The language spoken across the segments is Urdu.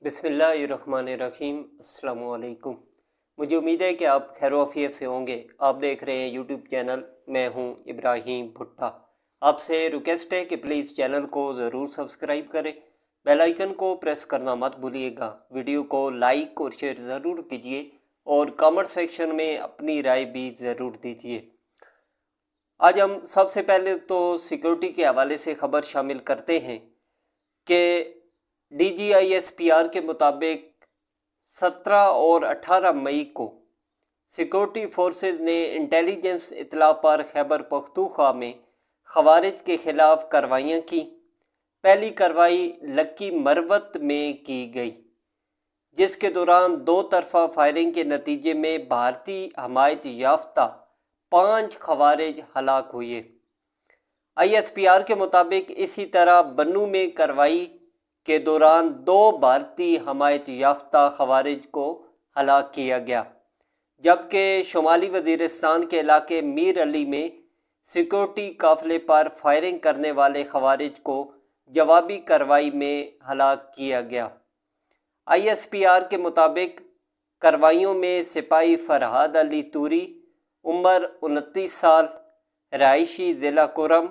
بسم اللہ الرحمن الرحیم۔ السلام علیکم۔ مجھے امید ہے کہ آپ خیر و عافیت سے ہوں گے۔ آپ دیکھ رہے ہیں یوٹیوب چینل، میں ہوں ابراہیم بھٹا۔ آپ سے ریکویسٹ ہے کہ پلیز چینل کو ضرور سبسکرائب کریں، بیل آئیکن کو پریس کرنا مت بھولیے گا، ویڈیو کو لائک اور شیئر ضرور کیجیے اور کامنٹ سیکشن میں اپنی رائے بھی ضرور دیجیے۔ آج ہم سب سے پہلے تو سیکیورٹی کے حوالے سے خبر شامل کرتے ہیں کہ D G I S P R کے مطابق 17 اور 18 مئی کو سیکورٹی فورسز نے انٹیلیجنس اطلاع پر خیبر پختونخوا میں خوارج کے خلاف کارروائیاں کی۔ پہلی کارروائی لکی مروت میں کی گئی، جس کے دوران دو طرفہ فائرنگ کے نتیجے میں بھارتی حمایت یافتہ 5 خوارج ہلاک ہوئے۔ آئی ایس پی آر کے مطابق اسی طرح بنوں میں کارروائی کے دوران 2 بھارتی حمایت یافتہ خوارج کو ہلاک کیا گیا، جبکہ شمالی وزیرستان کے علاقے میر علی میں سیکورٹی قافلے پر فائرنگ کرنے والے خوارج کو جوابی کارروائی میں ہلاک کیا گیا۔ آئی ایس پی آر کے مطابق کارروائیوں میں سپاہی فرحاد علی توری، عمر 29 سال، رہائشی ضلع کرم،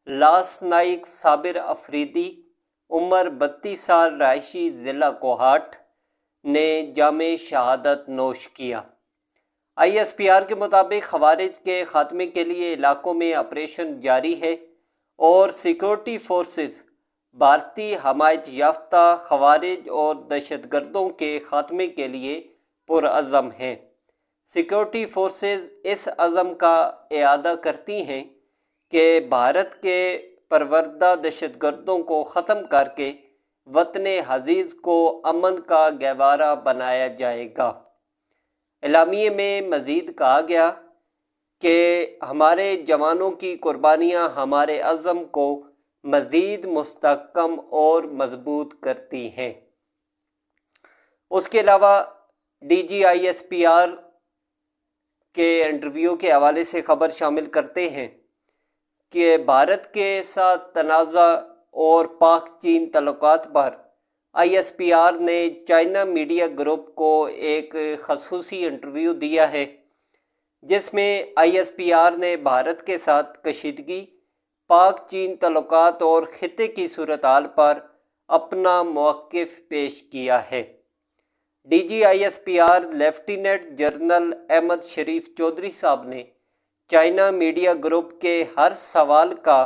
لاس نائک صابر افریدی، عمر 32 سال، رہائشی ضلع کوہاٹ، نے جام شہادت نوش کیا۔ آئی ایس پی آر کے مطابق خوارج کے خاتمے کے لیے علاقوں میں آپریشن جاری ہے اور سیکورٹی فورسز بھارتی حمایت یافتہ خوارج اور دہشت گردوں کے خاتمے کے لیے پرعزم ہیں۔ سیکورٹی فورسز اس عزم کا اعادہ کرتی ہیں کہ بھارت کے پروردہ دہشت گردوں کو ختم کر کے وطن عزیز کو امن کا گہوارہ بنایا جائے گا۔ اعلامیے میں مزید کہا گیا کہ ہمارے جوانوں کی قربانیاں ہمارے عزم کو مزید مستحکم اور مضبوط کرتی ہیں۔ اس کے علاوہ D G I S P R کے انٹرویو کے حوالے سے خبر شامل کرتے ہیں کہ بھارت کے ساتھ تنازع اور پاک چین تعلقات پر آئی ایس پی آر نے چائنا میڈیا گروپ کو ایک خصوصی انٹرویو دیا ہے، جس میں آئی ایس پی آر نے بھارت کے ساتھ کشیدگی، پاک چین تعلقات اور خطے کی صورتحال پر اپنا موقف پیش کیا ہے۔ D G I S P R lieutenant general Ahmed Sharif Chaudhry صاحب نے چائنا میڈیا گروپ کے ہر سوال کا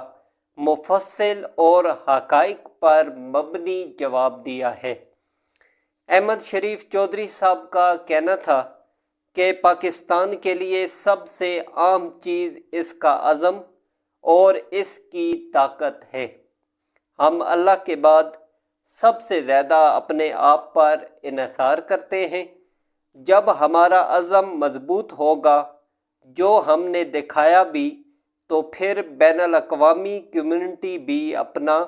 مفصل اور حقائق پر مبنی جواب دیا ہے۔ احمد شریف چودھری صاحب کا کہنا تھا کہ پاکستان کے لیے سب سے اہم چیز اس کا عزم اور اس کی طاقت ہے۔ ہم اللہ کے بعد سب سے زیادہ اپنے آپ پر انحصار کرتے ہیں۔ جب ہمارا عزم مضبوط ہوگا، جو ہم نے دکھایا بھی، تو پھر بین الاقوامی کمیونٹی بھی اپنا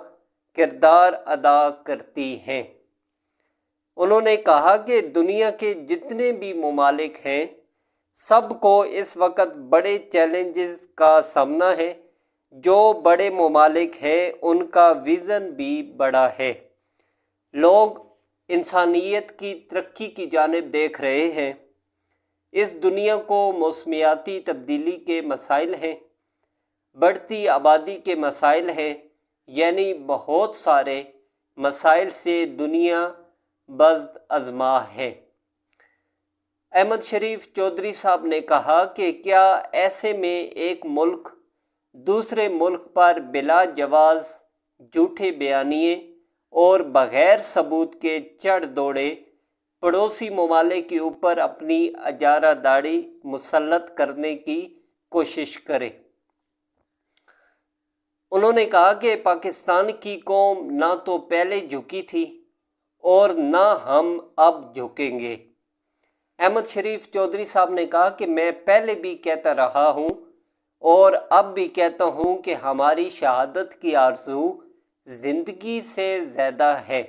کردار ادا کرتی ہے۔ انہوں نے کہا کہ دنیا کے جتنے بھی ممالک ہیں، سب کو اس وقت بڑے چیلنجز کا سامنا ہے۔ جو بڑے ممالک ہیں، ان کا ویژن بھی بڑا ہے۔ لوگ انسانیت کی ترقی کی جانب دیکھ رہے ہیں۔ اس دنیا کو موسمیاتی تبدیلی کے مسائل ہیں، بڑھتی آبادی کے مسائل ہیں، یعنی بہت سارے مسائل سے دنیا بزد ازماہ ہے۔ احمد شریف چودھری صاحب نے کہا کہ کیا ایسے میں ایک ملک دوسرے ملک پر بلا جواز جھوٹے بیانیے اور بغیر ثبوت کے چڑھ دوڑے پڑوسی ممالک کے اوپر اپنی اجارہ داری مسلط کرنے کی کوشش کرے؟ انہوں نے کہا کہ پاکستان کی قوم نہ تو پہلے جھکی تھی اور نہ ہم اب جھکیں گے۔ احمد شریف چودھری صاحب نے کہا کہ میں پہلے بھی کہتا رہا ہوں اور اب بھی کہتا ہوں کہ ہماری شہادت کی آرزو زندگی سے زیادہ ہے،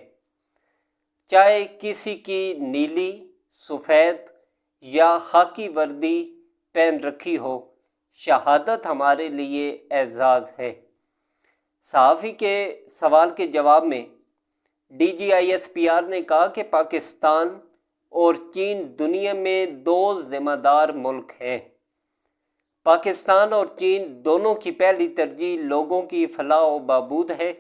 چاہے کسی کی نیلی، سفید یا خاکی وردی پہن رکھی ہو، شہادت ہمارے لیے اعزاز ہے۔ صحافی کے سوال کے جواب میں DGISPR نے کہا کہ پاکستان اور چین دنیا میں دو ذمہ دار ملک ہیں۔ پاکستان اور چین دونوں کی پہلی ترجیح لوگوں کی فلاح و بہبود ہے۔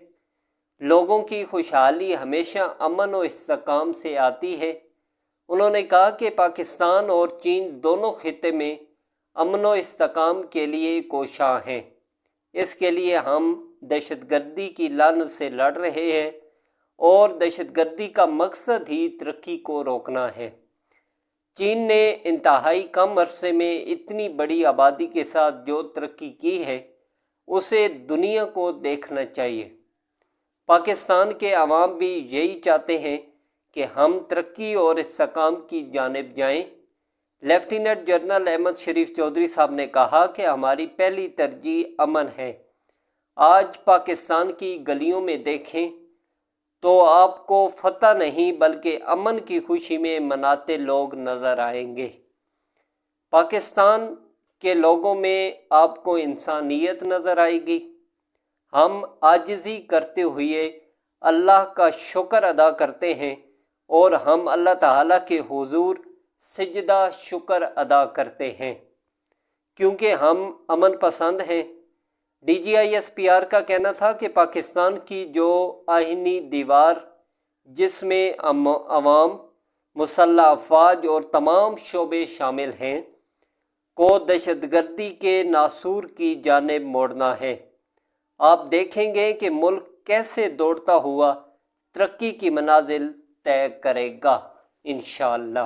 لوگوں کی خوشحالی ہمیشہ امن و استحکام سے آتی ہے۔ انہوں نے کہا کہ پاکستان اور چین دونوں خطے میں امن و استحکام کے لیے کوشاں ہیں۔ اس کے لیے ہم دہشت گردی کی لعنت سے لڑ رہے ہیں اور دہشت گردی کا مقصد ہی ترقی کو روکنا ہے۔ چین نے انتہائی کم عرصے میں اتنی بڑی آبادی کے ساتھ جو ترقی کی ہے اسے دنیا کو دیکھنا چاہیے۔ پاکستان کے عوام بھی یہی چاہتے ہیں کہ ہم ترقی اور استحکام کی جانب جائیں۔ لیفٹیننٹ جنرل احمد شریف چودھری صاحب نے کہا کہ ہماری پہلی ترجیح امن ہے۔ آج پاکستان کی گلیوں میں دیکھیں تو آپ کو فتح نہیں بلکہ امن کی خوشی میں مناتے لوگ نظر آئیں گے۔ پاکستان کے لوگوں میں آپ کو انسانیت نظر آئے گی۔ ہم عاجزی کرتے ہوئے اللہ کا شکر ادا کرتے ہیں اور ہم اللہ تعالیٰ کے حضور سجدہ شکر ادا کرتے ہیں کیونکہ ہم امن پسند ہیں۔ DGISPR کا کہنا تھا کہ پاکستان کی جو آئینی دیوار جس میں عوام، مسلح افواج اور تمام شعبے شامل ہیں کو دہشت گردی کے ناسور کی جانب موڑنا ہے۔ آپ دیکھیں گے کہ ملک کیسے دوڑتا ہوا ترقی کی منازل طے کرے گا انشاءاللہ۔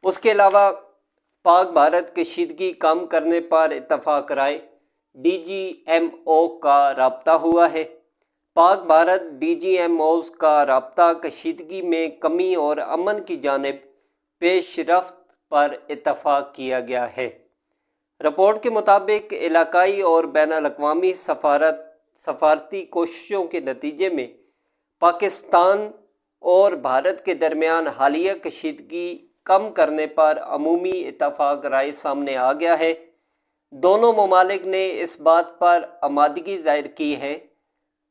اس کے علاوہ پاک بھارت کشیدگی کم کرنے پر اتفاق رائے DGMO کا رابطہ ہوا ہے۔ پاک بھارت DGMOs کا رابطہ کشیدگی میں کمی اور امن کی جانب پیش رفت پر اتفاق کیا گیا ہے۔ رپورٹ کے مطابق علاقائی اور بین الاقوامی سفارتی کوششوں کے نتیجے میں پاکستان اور بھارت کے درمیان حالیہ کشیدگی کم کرنے پر عمومی اتفاق رائے سامنے آ گیا ہے۔ دونوں ممالک نے اس بات پر آمادگی ظاہر کی ہے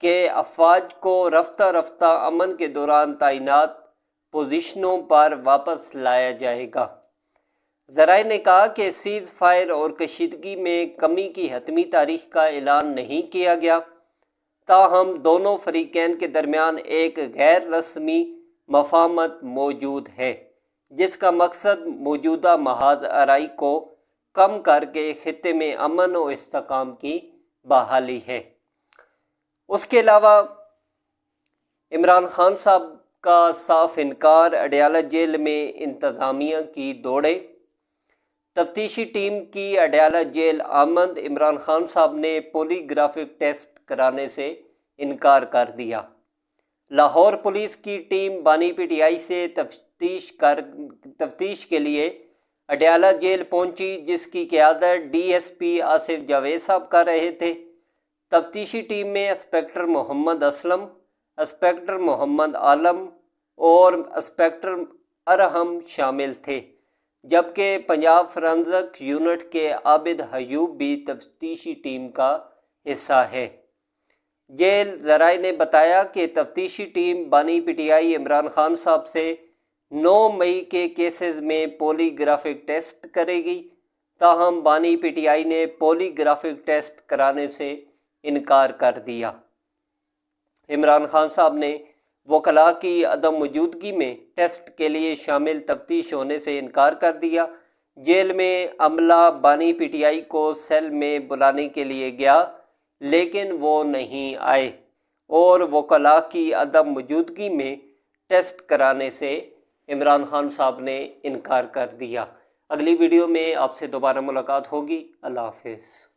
کہ افواج کو رفتہ رفتہ امن کے دوران تعینات پوزیشنوں پر واپس لایا جائے گا۔ ذرائع نے کہا کہ سیز فائر اور کشیدگی میں کمی کی حتمی تاریخ کا اعلان نہیں کیا گیا، تاہم دونوں فریقین کے درمیان ایک غیر رسمی مفاہمت موجود ہے جس کا مقصد موجودہ محاذ آرائی کو کم کر کے خطے میں امن و استحکام کی بحالی ہے۔ اس کے علاوہ عمران خان صاحب کا صاف انکار، اڈیالہ جیل میں انتظامیہ کی دوڑیں۔ تفتیشی ٹیم کی اڈیالہ جیل آمد، عمران خان صاحب نے پولی گرافک ٹیسٹ کرانے سے انکار کر دیا۔ لاہور پولیس کی ٹیم بانی PTI سے تفتیش کے لیے اڈیالہ جیل پہنچی جس کی قیادت DSP آصف جاوید صاحب کر رہے تھے۔ تفتیشی ٹیم میں انسپکٹر محمد اسلم، انسپکٹر محمد عالم اور انسپکٹر ارحم شامل تھے، جبکہ پنجاب فرانزک یونٹ کے عابد ایوب بھی تفتیشی ٹیم کا حصہ ہے۔ جیل ذرائع نے بتایا کہ تفتیشی ٹیم بانی PTI عمران خان صاحب سے 9 مئی کے کیسز میں پولی گرافک ٹیسٹ کرے گی، تاہم بانی PTI نے پولی گرافک ٹیسٹ کرانے سے انکار کر دیا۔ عمران خان صاحب نے وکلاء کی عدم موجودگی میں ٹیسٹ کے لیے شامل تفتیش ہونے سے انکار کر دیا۔ جیل میں عملہ بانی PTI کو سیل میں بلانے کے لیے گیا لیکن وہ نہیں آئے اور وکلاء کی عدم موجودگی میں ٹیسٹ کرانے سے عمران خان صاحب نے انکار کر دیا۔ اگلی ویڈیو میں آپ سے دوبارہ ملاقات ہوگی۔ اللہ حافظ۔